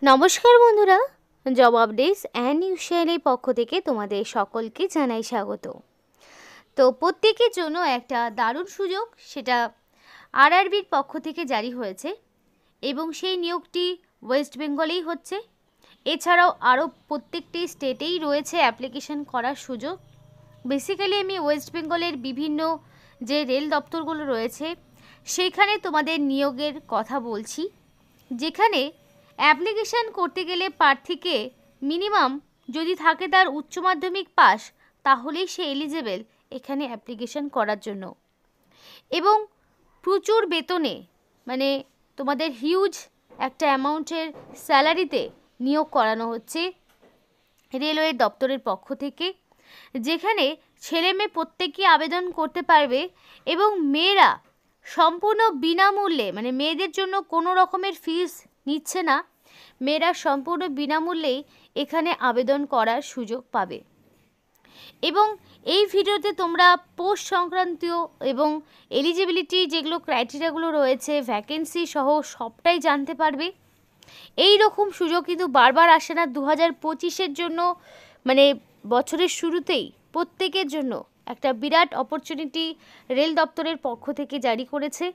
নমস্কার বন্ধুরা, job updates and news চ্যানেলের পক্ষ থেকে তোমাদের সকলকে জানাই স্বাগত। তো প্রত্যেকের জন্য একটা দারুণ সুযোগ, সেটা আরআরবির পক্ষ থেকে জারি হয়েছে এবং সেই নিয়োগটি ওয়েস্ট বেঙ্গলেই হচ্ছে। এছাড়াও আরও প্রত্যেকটি স্টেটেই রয়েছে অ্যাপ্লিকেশন করার সুযোগ। বেসিক্যালি আমি ওয়েস্ট বেঙ্গলের বিভিন্ন যে রেল দপ্তরগুলো রয়েছে সেইখানে তোমাদের নিয়োগের কথা বলছি, যেখানে অ্যাপ্লিকেশান করতে গেলে প্রার্থীকে মিনিমাম যদি থাকে তার উচ্চ মাধ্যমিক পাস, তাহলেই সে এলিজেবল এখানে অ্যাপ্লিকেশান করার জন্য। এবং প্রচুর বেতনে, মানে তোমাদের হিউজ একটা অ্যামাউন্টের স্যালারিতে নিয়োগ করানো হচ্ছে রেলওয়ে দপ্তরের পক্ষ থেকে, যেখানে ছেলে মেয়ে প্রত্যেকেই আবেদন করতে পারবে এবং মেয়েরা সম্পূর্ণ বিনামূল্যে, মানে মেয়েদের জন্য কোনো রকমের ফিস নিচ্ছে না, মেয়েরা সম্পূর্ণ বিনামূল্যেই এখানে আবেদন করার সুযোগ পাবে। এবং এই ভিডিওতে তোমরা পোস্ট সংক্রান্তীয় এবং এলিজিবিলিটি যেগুলো ক্রাইটেরিয়াগুলো রয়েছে, ভ্যাকেন্সি সহ সবটাই জানতে পারবে। এই রকম সুযোগ কিন্তু বারবার আসে না। 2025-এর জন্য, মানে বছরের শুরুতেই প্রত্যেকের জন্য একটা বিরাট অপরচুনিটি রেল দপ্তরের পক্ষ থেকে জারি করেছে।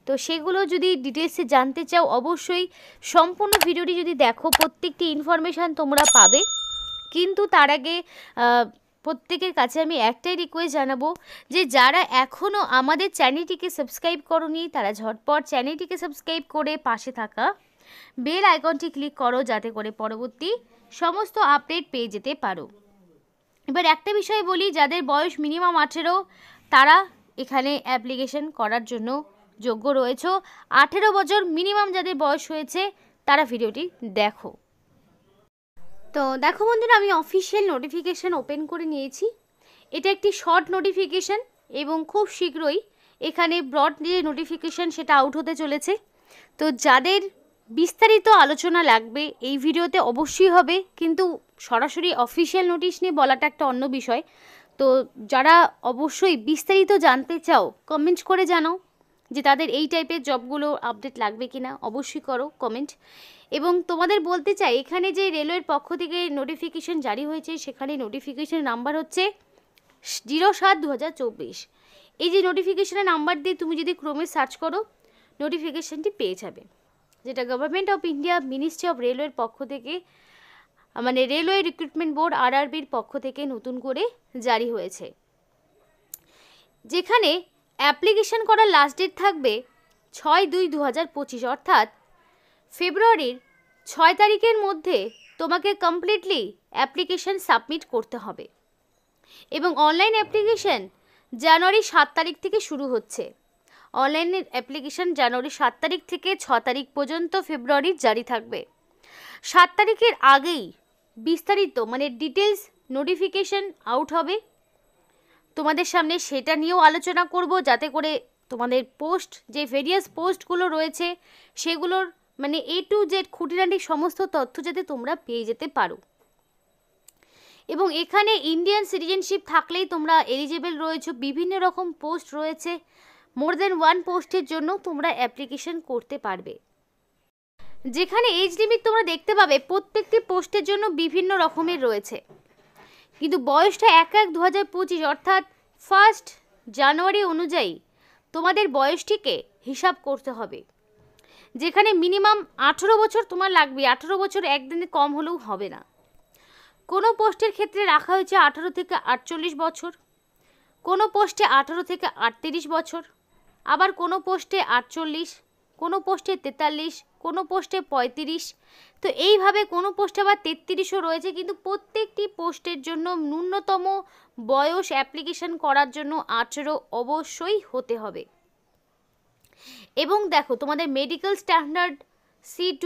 তো সেগুলো যদি ডিটেলসে জানতে চাও, অবশ্যই সম্পূর্ণ ভিডিওটি যদি দেখো, প্রত্যেকটি ইনফরমেশান তোমরা পাবে। কিন্তু তার আগে প্রত্যেকের কাছে আমি একটাই রিকোয়েস্ট জানাবো, যে যারা এখনও আমাদের চ্যানেলটিকে সাবস্ক্রাইব করোনি তারা ঝটপট চ্যানেলটিকে সাবস্ক্রাইব করে পাশে থাকা বেল আইকনটি ক্লিক করো, যাতে করে পরবর্তী সমস্ত আপডেট পেয়ে যেতে পারো। এবার একটা বিষয় বলি, যাদের বয়স মিনিমাম 18 তারা এখানে অ্যাপ্লিকেশন করার জন্য যোগ্য রয়েছে। 18 বছর মিনিমাম যাদের বয়স হয়েছে তারা ভিডিওটি দেখো। তো দেখো বন্ধুরা, আমি অফিসিয়াল নোটিফিকেশান ওপেন করে নিয়েছি। এটা একটি শর্ট নোটিফিকেশান এবং খুব শীঘ্রই এখানে ব্রড যে নোটিফিকেশান সেটা আউট হতে চলেছে। তো যাদের বিস্তারিত আলোচনা লাগবে এই ভিডিওতে অবশ্যই হবে, কিন্তু সরাসরি অফিসিয়াল নোটিশ নিয়ে বলাটা একটা অন্য বিষয়। তো যারা অবশ্যই বিস্তারিত জানতে চাও কমেন্ট করে জানাও যে তাদের এই টাইপের জবগুলো আপডেট লাগবে কিনা, অবশ্যই করো কমেন্ট। এবং তোমাদের বলতে চাই, এখানে যে রেলওয়ের পক্ষ থেকে নোটিফিকেশান জারি হয়েছে সেখানে নোটিফিকেশান নাম্বার হচ্ছে 07/2024। এই যে নোটিফিকেশানের নাম্বার দিয়ে তুমি যদি ক্রোমে সার্চ করো নোটিফিকেশানটি পেয়ে যাবে, যেটা government of India ministry of রেলওয়ের পক্ষ থেকে, মানে রেলওয়ে রিক্রুটমেন্ট বোর্ড আরআরবির পক্ষ থেকে নতুন করে জারি হয়েছে। যেখানে অ্যাপ্লিকেশন করার লাস্ট ডেট থাকবে 6/2/2025, অর্থাৎ ফেব্রুয়ারির 6 তারিখের মধ্যে তোমাকে কমপ্লিটলি অ্যাপ্লিকেশন সাবমিট করতে হবে। এবং অনলাইন অ্যাপ্লিকেশন জানুয়ারি 7 তারিখ থেকে শুরু হচ্ছে। অনলাইনের অ্যাপ্লিকেশন জানুয়ারি 7 তারিখ থেকে 6 তারিখ পর্যন্ত ফেব্রুয়ারির জারি থাকবে। 7 তারিখের আগেই বিস্তারিত, মানে ডিটেলস নোটিফিকেশন আউট হবে তোমাদের সামনে, সেটা নিয়েও আলোচনা করব, যাতে করে তোমাদের পোস্ট, যে ভেরিয়াস পোস্টগুলো রয়েছে সেগুলোর মানে A to Z খুঁটিনাটি সমস্ত তথ্য যাতে তোমরা পেয়ে যেতে পারো। এবং এখানে ইন্ডিয়ান সিটিজেনশিপ থাকলেই তোমরা এলিজেবল রয়েছে। বিভিন্ন রকম পোস্ট রয়েছে, মোর দেন 1 পোস্টের জন্য তোমরা অ্যাপ্লিকেশন করতে পারবে। যেখানে এজ লিমিট তোমরা দেখতে পাবে প্রত্যেকটি পোস্টের জন্য বিভিন্ন রকমের রয়েছে, কিন্তু বয়সটা 1/1/2025 অর্থাৎ 1 জানুয়ারি অনুযায়ী তোমাদের বয়সটিকে হিসাব করতে হবে। যেখানে মিনিমাম 18 বছর তোমার লাগবে, 18 বছর একদিনে কম হলেও হবে না। কোনো পোস্টের ক্ষেত্রে রাখা হয়েছে 18 থেকে 48 বছর, কোনো পোস্টে 18 থেকে 38 বছর, আবার কোনো পোস্টে 48, কোনো পোস্টে 43, কোনো পোস্টে 35। তো এইভাবে কোনো পোস্টে আবার 33ও রয়েছে, কিন্তু প্রত্যেকটি পোস্টের জন্য ন্যূনতম বয়স অ্যাপ্লিকেশন করার জন্য 18 অবশ্যই হতে হবে। এবং দেখো তোমাদের মেডিকেল স্ট্যান্ডার্ড C2,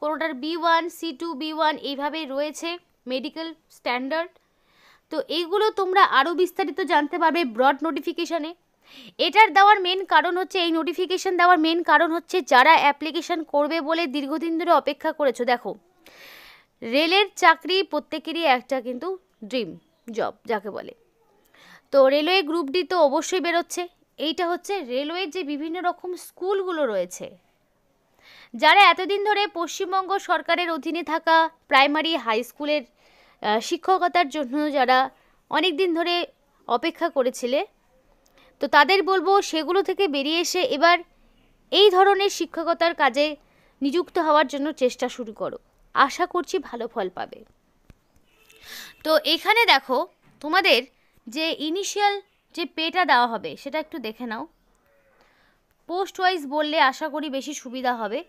কোনোটার B1, C2, B1 এইভাবে রয়েছে মেডিকেল স্ট্যান্ডার্ড। তো এইগুলো তোমরা আরও বিস্তারিত জানতে পারবে ব্রড নোটিফিকেশানে। এটার দেওয়ার মেন কারণ হচ্ছে, এই নোটিফিকেশান দেওয়ার মেন কারণ হচ্ছে যারা অ্যাপ্লিকেশান করবে বলে দীর্ঘদিন ধরে অপেক্ষা করেছো। দেখো, রেলের চাকরি প্রত্যেকেরই একটা কিন্তু ড্রিম জব যাকে বলে। তো রেলওয়ে গ্রুপ ডি তো অবশ্যই বেরোচ্ছে। এইটা হচ্ছে রেলওয়ের যে বিভিন্ন রকম স্কুলগুলো রয়েছে, যারা এতদিন ধরে পশ্চিমবঙ্গ সরকারের অধীনে থাকা প্রাইমারি হাই স্কুলের শিক্ষকতার জন্য যারা অনেক দিন ধরে অপেক্ষা করেছিলে, তো তাদের বলবো সেগুলো থেকে বেরিয়ে এসে এবার এই ধরনের শিক্ষকতার কাজে নিযুক্ত হওয়ার জন্য চেষ্টা শুরু করো। আশা করছি ভালো ফল পাবে। তো এখানে দেখো তোমাদের যে ইনিশিয়াল যে পেটা দেওয়া হবে সেটা একটু দেখে নাও। পোস্ট ওয়াইজ বললে আশা করি বেশি সুবিধা হবে।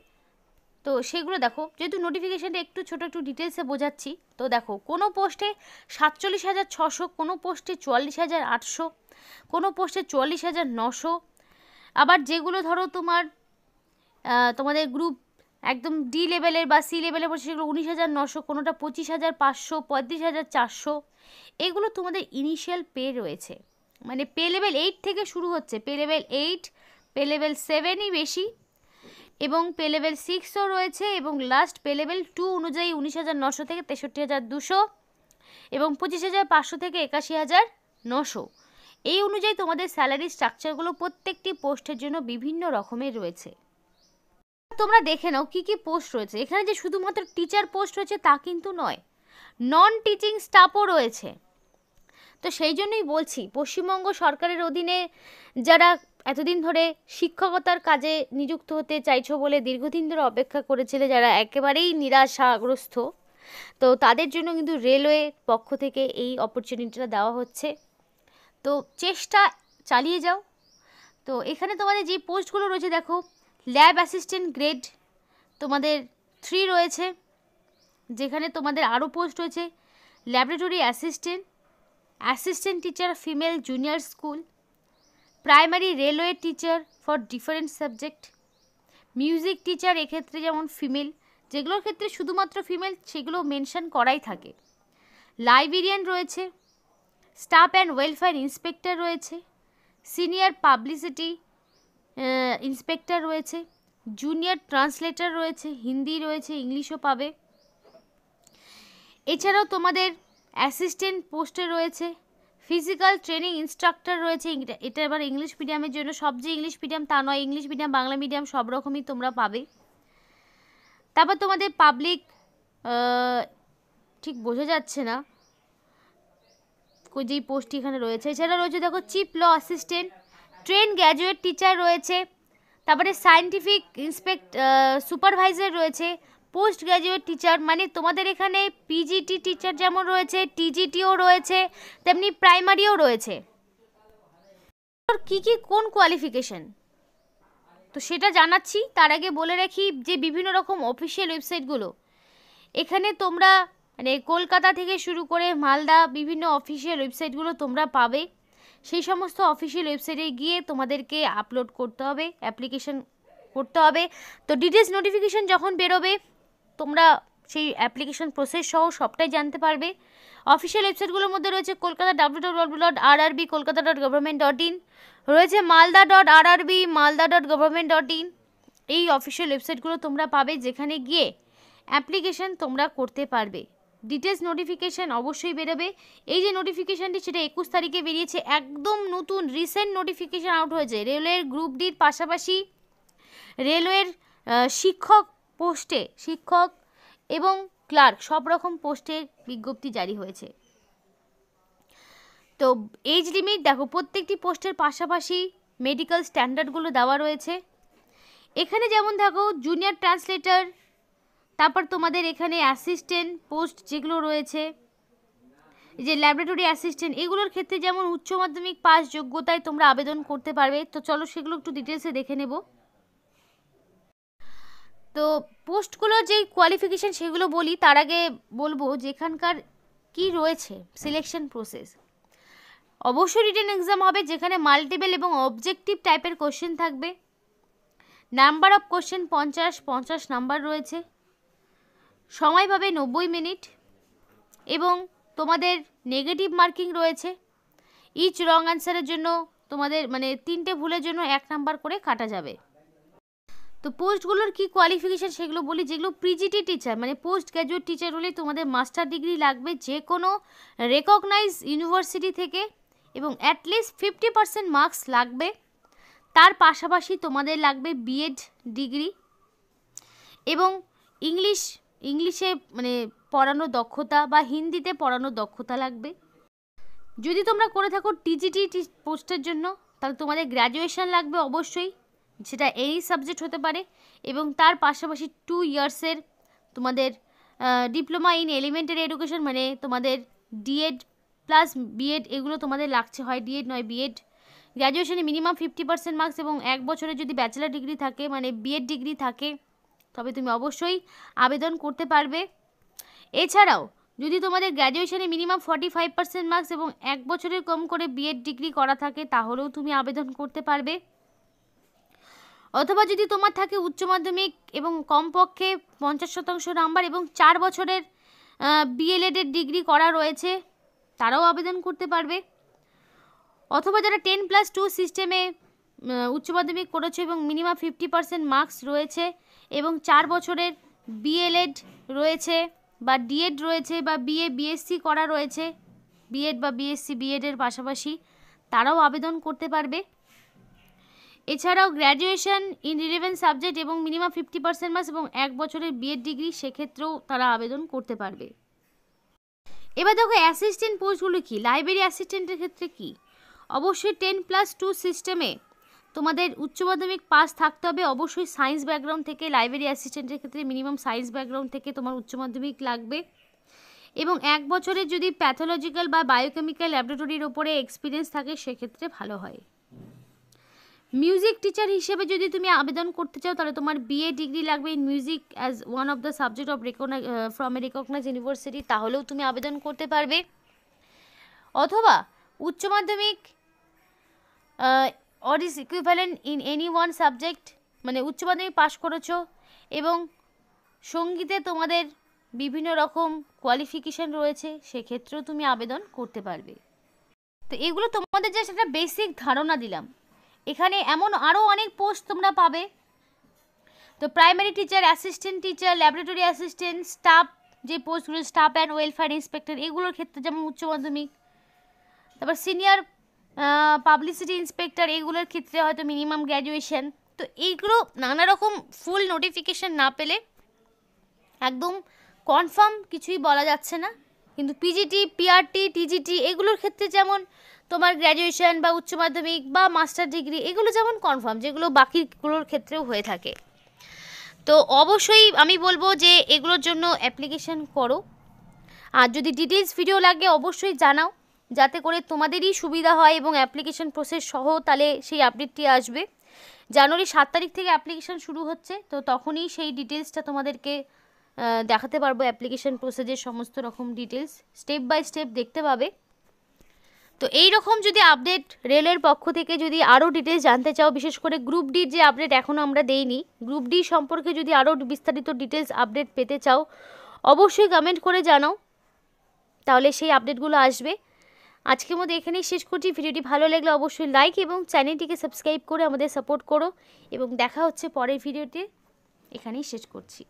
তো সেগুলো দেখো, যেহেতু নোটিফিকেশানটা একটু ছোটো একটু ডিটেলসে বোঝাচ্ছি। তো দেখো কোনো পোস্টে 47,600, কোনো পোস্টে 44,800, কোনো পোস্টে 44,900। আবার যেগুলো ধরো তোমাদের গ্রুপ একদম ডি লেভেলের বা সি লেভেলের পোস্ট সেগুলো 19,900, কোনোটা 25,500, 35,400। এগুলো তোমাদের ইনিশিয়াল পে রয়েছে, মানে পে লেভেল 8 থেকে শুরু হচ্ছে। পে লেভেল 8, পে লেভেল 7ই বেশি, এবং পে লেভেল 6ও রয়েছে, এবং লাস্ট পে লেভেল 2 অনুযায়ী 19,900 থেকে 63,200, এবং 25,500 থেকে 81,900। এই অনুযায়ী তোমাদের স্যালারি স্ট্রাকচারগুলো প্রত্যেকটি পোস্টের জন্য বিভিন্ন রকমের রয়েছে। তোমরা দেখে নাও কি কি পোস্ট রয়েছে। এখানে যে শুধুমাত্র টিচার পোস্ট রয়েছে তা কিন্তু নয়, নন টিচিং স্টাফও রয়েছে। তো সেই জন্যই বলছি, পশ্চিমবঙ্গ সরকারের অধীনে যারা এতদিন ধরে শিক্ষকতার কাজে নিযুক্ত হতে চাইছো বলে দীর্ঘদিন ধরে অপেক্ষা করেছিলে, যারা একেবারেই নিরাশাগ্রস্ত, তো তাদের জন্য কিন্তু রেলওয়ের পক্ষ থেকে এই অপরচুনিটিটা দেওয়া হচ্ছে। তো চেষ্টা চালিয়ে যাও। তো এখানে তোমাদের যে পোস্টগুলো রয়েছে দেখো, ল্যাব অ্যাসিস্ট্যান্ট গ্রেড তোমাদের 3 রয়েছে, যেখানে তোমাদের আরও পোস্ট রয়েছে laboratory assistant, assistant teacher female junior school, primary railway teacher for different subject, music teacher এক্ষেত্রে যেমন ফিমেল, যেগুলোর ক্ষেত্রে শুধুমাত্র ফিমেল সেগুলো মেনশন করাই থাকে, লাইব্রেরিয়ান রয়েছে, স্টাফ অ্যান্ড ওয়েলফেয়ার ইন্সপেক্টর রয়েছে, সিনিয়র পাবলিসিটি ইন্সপেক্টর রয়েছে, জুনিয়র ট্রান্সলেটর রয়েছে, হিন্দি রয়েছে, ইংলিশও পাবে। এছাড়াও তোমাদের অ্যাসিস্ট্যান্ট পোস্টে রয়েছে, ফিজিক্যাল ট্রেনিং ইনস্ট্রাক্টর রয়েছে। এটা এবার ইংলিশ মিডিয়ামের জন্য, সব যে ইংলিশ মিডিয়াম তা নয়, ইংলিশ মিডিয়াম বাংলা মিডিয়াম সব রকমই তোমরা পাবে। তারপর তোমাদের পাবলিক, ঠিক বোঝা যাচ্ছে না যেই পোস্টটি এখানে রয়েছে। এছাড়া রয়েছে দেখো chief law assistant, trained graduate teacher রয়েছে, তারপরে সায়েন্টিফিক সুপারভাইজার রয়েছে, পোস্ট গ্র্যাজুয়েট টিচার, মানে তোমাদের এখানে পিজিটি টিচার যেমন রয়েছে, টিজিটিও রয়েছে, তেমনি প্রাইমারিও রয়েছে। কি কি কোন কোয়ালিফিকেশন তো সেটা জানাচ্ছি। তার আগে বলে রাখি যে বিভিন্ন রকম অফিসিয়াল ওয়েবসাইটগুলো এখানে তোমরা, মানে কলকাতা থেকে শুরু করে মালদা বিভিন্ন অফিসিয়াল ওয়েবসাইটগুলো তোমরা পাবে। সেই সমস্ত অফিসিয়াল ওয়েবসাইটে গিয়ে তোমাদেরকে আপলোড করতে হবে, অ্যাপ্লিকেশন করতে হবে। তো ডিটেলস নোটিফিকেশন যখন বেরোবে তোমরা সেই অ্যাপ্লিকেশন প্রসেস সহ সবটাই জানতে পারবে। অফিসিয়াল ওয়েবসাইটগুলোর মধ্যে রয়েছে কলকাতা www.rrb.kolkata.government.in, রয়েছে malda.rrb.malda.government.in। এই অফিসিয়াল ওয়েবসাইটগুলো তোমরা পাবে, যেখানে গিয়ে অ্যাপ্লিকেশন তোমরা করতে পারবে। ডিটেলস নোটিফিকেশান অবশ্যই বেরোবে। এই যে নোটিফিকেশানটি সেটা 21 তারিখে বেরিয়েছে, একদম নতুন রিসেন্ট নোটিফিকেশান আউট হয়েছে। রেলওয়ের গ্রুপ ডির পাশাপাশি রেলওয়ের শিক্ষক পোস্টে, শিক্ষক এবং ক্লার্ক সব রকম পোস্টের বিজ্ঞপ্তি জারি হয়েছে। তো এজ লিমিট দেখো, প্রত্যেকটি পোস্টের পাশাপাশি মেডিকেল স্ট্যান্ডার্ডগুলো দেওয়া রয়েছে। এখানে যেমন দেখো জুনিয়র ট্রান্সলেটর, তারপর তোমাদের এখানে অ্যাসিস্ট্যান্ট পোস্ট যেগুলো রয়েছে, যে ল্যাবরেটরি অ্যাসিস্ট্যান্ট, এগুলোর ক্ষেত্রে যেমন উচ্চ মাধ্যমিক পাস যোগ্যতায় তোমরা আবেদন করতে পারবে। তো চলো সেগুলো একটু ডিটেলসে দেখে নেব। তো পোস্টগুলোর যেই কোয়ালিফিকেশান সেগুলো বলি, তার আগে বলবো যে এখানকার কী রয়েছে সিলেকশন প্রসেস। অবশ্যই রিটেন এক্সাম হবে, যেখানে মাল্টিপল এবং অবজেক্টিভ টাইপের কোশ্চেন থাকবে। নাম্বার অফ কোশ্চেন 50 নাম্বার রয়েছে, সময় পাবে 90 মিনিট, এবং তোমাদের নেগেটিভ মার্কিং রয়েছে। ইচ রং অ্যান্সারের জন্য তোমাদের মানে 3টে ভুলের জন্য 1 নাম্বার করে কাটা যাবে। তো পোস্টগুলোর কি কোয়ালিফিকেশান সেগুলো বলি। যেগুলো পিজিটি টিচার মানে পোস্ট গ্র্যাজুয়েট টিচার হলেই তোমাদের মাস্টার ডিগ্রি লাগবে যে কোনো রেকগনাইজ ইউনিভার্সিটি থেকে, এবং অ্যাটলিস্ট 50% মার্কস লাগবে। তার পাশাপাশি তোমাদের লাগবে বিএড ডিগ্রি। এবং ইংলিশে মানে পড়ানোর দক্ষতা বা হিন্দিতে পড়ানোর দক্ষতা লাগবে। যদি তোমরা করে থাকো টিজিটি পোস্টের জন্য, তাহলে তোমাদের গ্র্যাজুয়েশন লাগবে অবশ্যই, সেটা এই সাবজেক্ট হতে পারে, এবং তার পাশাপাশি 2 ইয়ার্সের তোমাদের ডিপ্লোমা ইন এলিমেন্টারি এডুকেশন, মানে তোমাদের ডিএড প্লাস বিএড এগুলো তোমাদের লাগছে, হয় ডিএড নয় বিএড। গ্র্যাজুয়েশনে মিনিমাম 50% মার্কস এবং 1 বছরের যদি ব্যাচেলার ডিগ্রি থাকে মানে বিএড ডিগ্রি থাকে, তবে তুমি অবশ্যই আবেদন করতে পারবে। এছাড়াও যদি তোমাদের গ্র্যাজুয়েশনে মিনিমাম 45% মার্কস এবং 1 বছরের কম করে বিএড ডিগ্রি করা থাকে, তাহলেও তুমি আবেদন করতে পারবে। অথবা যদি তোমার থাকে উচ্চ মাধ্যমিক এবং কমপক্ষে 50% নাম্বার এবং 4 বছরের বিএলএড এর ডিগ্রি করা রয়েছে, তারাও আবেদন করতে পারবে। অথবা যারা 10+2 সিস্টেমে উচ্চ মাধ্যমিক করেছে এবং মিনিমাম 50% মার্কস রয়েছে এবং 4 বছরের বিএলএড রয়েছে বা ডিএড রয়েছে বা বিএসসি করা রয়েছে, বিএড বা বিএসসি বিএডের পাশাপাশি, তারাও আবেদন করতে পারবে। এছাড়াও গ্র্যাজুয়েশন ইন রিলেভেন্ট সাবজেক্ট এবং মিনিমাম 50% মার্কস এবং 1 বছরের বিএড ডিগ্রি, সেক্ষেত্রেও তারা আবেদন করতে পারবে। এবার দেখো অ্যাসিস্ট্যান্ট পোস্টগুলো কি, লাইব্রেরি অ্যাসিস্ট্যান্টের ক্ষেত্রে কি, অবশ্যই 10+2 সিস্টেমে তোমাদের উচ্চ মাধ্যমিক পাস থাকতে হবে, অবশ্যই সায়েন্স ব্যাকগ্রাউন্ড থেকে। লাইব্রেরি অ্যাসিস্ট্যান্টের ক্ষেত্রে মিনিমাম সায়েন্স ব্যাকগ্রাউন্ড থেকে তোমার উচ্চ মাধ্যমিক লাগবে, এবং 1 বছরের যদি প্যাথোলজিক্যাল বা বায়োকেমিক্যাল ল্যাবরেটরির ওপরে এক্সপিরিয়েন্স থাকে সেক্ষেত্রে ভালো হয়। মিউজিক টিচার হিসেবে যদি তুমি আবেদন করতে চাও, তাহলে তোমার বিএ ডিগ্রি লাগবে in music as one of the subject of from a recognise university, তাহলেও তুমি আবেদন করতে পারবে। অথবা উচ্চ মাধ্যমিক or is equivalent in any one subject, মানে উচ্চ মাধ্যমিক পাস করেছো এবং সঙ্গীতে তোমাদের বিভিন্ন রকম কোয়ালিফিকেশান রয়েছে, সেক্ষেত্রেও তুমি আবেদন করতে পারবে। তো এগুলো তোমাদের জাস্ট একটা বেসিক ধারণা দিলাম। এখানে এমন আরও অনেক পোস্ট তোমরা পাবে। তো primary teacher, assistant teacher, laboratory assistant, staff যে পোস্টগুলো, স্টাফ অ্যান্ড ওয়েলফেয়ার ইন্সপেক্টর, এগুলোর ক্ষেত্রে যেমন উচ্চ মাধ্যমিক। তারপর সিনিয়র পাবলিসিটি ইন্সপেক্টর, এগুলোর ক্ষেত্রে হয়তো মিনিমাম গ্র্যাজুয়েশন। তো এইগুলো নানা রকম ফুল নোটিফিকেশান না পেলে একদম কনফার্ম কিছুই বলা যাচ্ছে না, কিন্তু পিজিটি, পিআরটি, টিজিটি এগুলোর ক্ষেত্রে যেমন তোমার গ্র্যাজুয়েশন বা উচ্চ মাধ্যমিক বা মাস্টার ডিগ্রি এগুলো যেমন কনফার্ম, যেগুলো বাকিগুলোর ক্ষেত্রেও হয়ে থাকে। তো অবশ্যই আমি বলবো যে এগুলোর জন্য অ্যাপ্লিকেশান করো। আর যদি ডিটেলস ভিডিও লাগে অবশ্যই জানাও, যাতে করে তোমাদেরই সুবিধা হয় এবং অ্যাপ্লিকেশান প্রসেস সহ তাহলে সেই আপডেটটি আসবে। জানুয়ারি 7 তারিখ থেকে অ্যাপ্লিকেশান শুরু হচ্ছে, তো তখনই সেই ডিটেলসটা তোমাদেরকে দেখাতে পারবো। অ্যাপ্লিকেশান প্রসেসের সমস্ত রকম ডিটেলস স্টেপ বাই স্টেপ দেখতে পাবে। তো এই রকম যদি আপডেট রেলের পক্ষ থেকে যদি আরও ডিটেলস জানতে চাও, বিশেষ করে গ্রুপ ডির যে আপডেট এখনও আমরা দেইনি, গ্রুপ ডি সম্পর্কে যদি আরও বিস্তারিত ডিটেলস আপডেট পেতে চাও, অবশ্যই কমেন্ট করে জানাও, তাহলে সেই আপডেটগুলো আসবে। আজকের মধ্যে এখানেই শেষ করছি। ভিডিওটি ভালো লাগলে অবশ্যই লাইক এবং চ্যানেলটিকে সাবস্ক্রাইব করে আমাদের সাপোর্ট করো, এবং দেখা হচ্ছে পরের ভিডিওতে। এখানেই শেষ করছি।